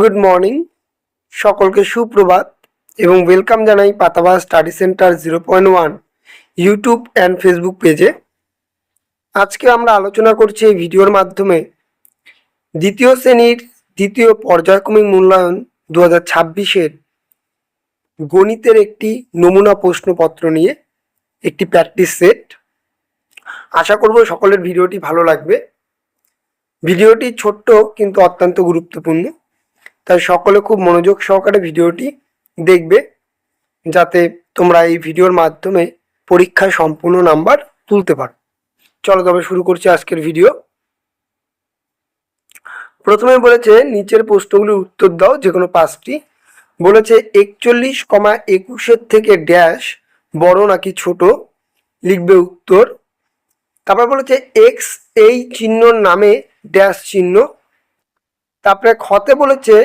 Good morning, সকলকে সুপ্রভাত এবং ওয়েলকাম জানাই Patabaj study centre 0.1 YouTube and Facebook পেজে। আজকে আমরা আলোচনা করছি এই ভিডিওর মাধ্যমে দ্বিতীয় শ্রেণীর দ্বিতীয় পর্যায়ক্রমিক মূল্যায়ন 2026-এর গণিতের একটি নমুনা প্রশ্নপত্র নিয়ে একটি প্র্যাকটিস সেট। আশা করব সকলের ভিডিওটি ভালো লাগবে। ভিডিওটি ছোট্ট কিন্তু অত্যন্ত গুরুত্বপূর্ণ, তাই সকলে খুব মনোযোগ সহকারে ভিডিওটি দেখবে যাতে তোমরা এই ভিডিওর মাধ্যমে পরীক্ষায় সম্পূর্ণ নাম্বার তুলতে পারো। চলো তবে শুরু করছি আজকের ভিডিও। প্রথমে বলেছে নিচের প্রশ্নগুলির উত্তর দাও, যে কোনো 5টি। বলেছে 41,21 থেকে ড্যাশ বড় নাকি ছোট, লিখবে উত্তর। তারপর বলেছে এক্স এই চিহ্নর নামে ড্যাশ চিহ্ন। তারপরে খতে বলেছে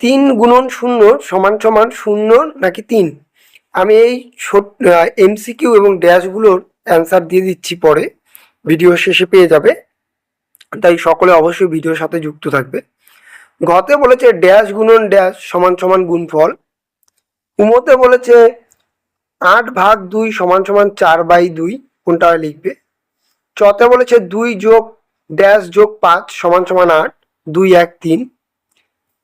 3 গুণন 0 সমান সমান 0 নাকি 3। আমি এই এমসিকিউ এবং ড্যাশগুলোর অ্যান্সার দিয়ে দিচ্ছি, পরে ভিডিও শেষে পেয়ে যাবে, তাই সকলে অবশ্যই ভিডিওর সাথে যুক্ত থাকবে। ঘতে বলেছে ড্যাশ গুণন ড্যাশ সমান সমান গুণফল। উমতে বলেছে 8/2 সমান সমান 4/2, কোনটা লিখবে। চতে বলেছে 2 যোগ ড্যাশ যোগ 5 সমান সমান 8, 2, 1, 3।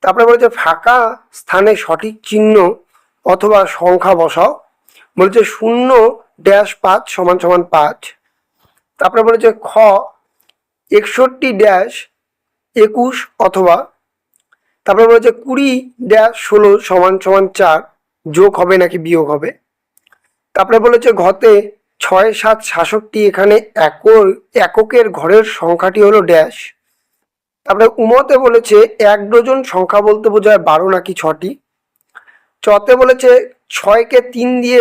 তারপরে বলেছে ফাঁকা স্থানে সঠিক চিহ্ন অথবা সংখ্যা বসাও। বলেছে 0-5 সমান সমান 5। তারপরে বলেছে খ 61-21 অথবা, তারপরে বলেছে 20-16 সমান সমান 4, যোগ হবে নাকি বিয়োগ হবে। তারপরে বলেছে ঘতে 6, 7, 66, এখানে এককের ঘরের সংখ্যাটি হলো ড্যাশ। তারপরে উমতে বলেছে 1 ডজন সংখ্যা বলতে বোঝায় 12 নাকি 6টি। চতে বলেছে 6কে 3 দিয়ে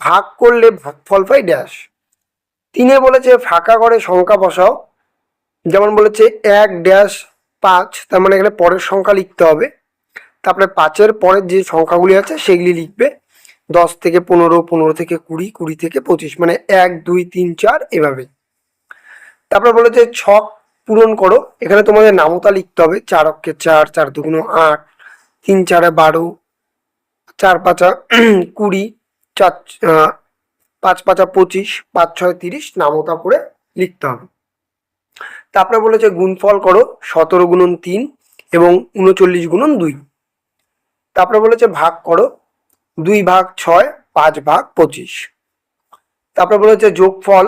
ভাগ করলে ভাগফল পাই ড্যাশ। 3-এ বলেছে ফাঁকা ঘরে সংখ্যা বসাও, যেমন বলেছে 1-5, তার মানে এখানে পরের সংখ্যা লিখতে হবে। তারপরে 5-এর পরের যে সংখ্যাগুলি আছে সেগুলি লিখবে, 10 থেকে 15, 15 থেকে 20, 20 থেকে 25, মানে 1, 2, 3, 4 এভাবে। তারপরে বলেছে ছক পূরণ করো, এখানে তোমাদের নামতা লিখতে হবে। 4 অক্ষে 4, 4 দুগুণ 8, 3 4 12, 4 5 20, 4 5 5 25, 5 6 30, নামতা করে লিখতে হবে। তারপরে বলেছে গুণফল করো 17 গুণন 3 এবং 39 গুণন 2। তারপরে বলেছে ভাগ করো 2/6, 5/25। তারপরে বলেছে যোগফল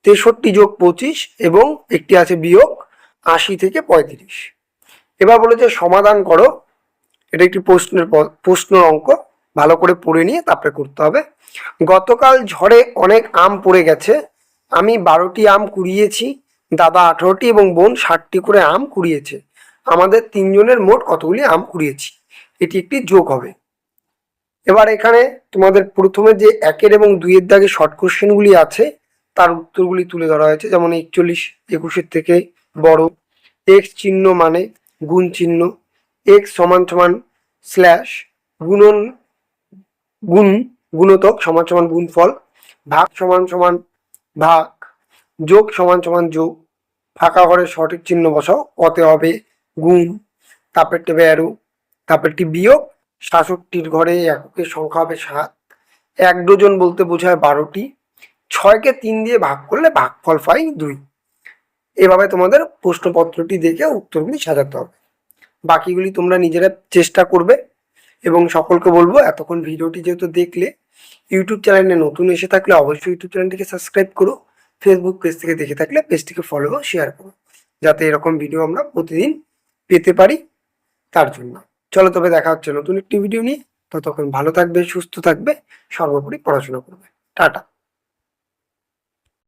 63 যোগ 25 এবং একটি আছে বিয়োগ 80 থেকে 35। এবার বলেছে সমাধান করো, এটা একটি প্রশ্ন অঙ্ক, ভালো করে পড়ে নিয়ে তারপরে করতে হবে। গতকাল ঝড়ে অনেক আম পড়ে গেছে, আমি 12টি আম কুড়িয়েছি, দাদা 18টি এবং বোন 60টি করে আম কুড়িয়েছে, আমাদের 3 জনের মোট কতগুলি আম কুড়িয়েছি। এটি একটি যোগ হবে। এবার এখানে তোমাদের প্রথমে যে 1 এবং 2 দাগে শর্ট কোশ্চেনগুলি আছে তার উত্তরগুলি তুলে ধরা হয়েছে, যেমন 41-21 থেকে বড়, এক্স চিহ্ন মানে গুণ চিহ্ন, এক্স সমান সমান স্ল্যাশ, গুণতক সমান সমান গুণফল, ভাগ সমান সমান ভাগ, যোগ সমান সমান যোগ, ফাঁকা ঘরে সঠিক চিহ্ন বসাও, কতে হবে গুণ, তারপরটি ব্যারো, তারপরটি বিয়োগ, 66টির ঘরে এককের সংখ্যা হবে 7, 1 ডজন বলতে বোঝায় 12টি, 6কে 3 দিয়ে ভাগ করলে ভাগফল পাই 2। এভাবে তোমাদের প্রশ্নপত্রটি দেখে উত্তরগুলি সাজাতে হবে। বাকিগুলি তোমরা নিজেরা চেষ্টা করবে এবং সকলকে বলবো এতক্ষণ ভিডিওটি যেহেতু দেখলে, ইউটিউব চ্যানেলে নতুন এসে থাকলে অবশ্যই ইউটিউব চ্যানেলটিকে সাবস্ক্রাইব করো, ফেসবুক পেজ থেকে দেখে থাকলে পেজটিকে ফলো ও শেয়ার করো, যাতে এরকম ভিডিও আমরা প্রতিদিন পেতে পারি, তার জন্য। চলো তবে দেখা হচ্ছে নতুন একটি ভিডিও নিয়ে, ততক্ষণ ভালো থাকবে, সুস্থ থাকবে, সর্বোপরি পড়াশোনা করবে। টাটা।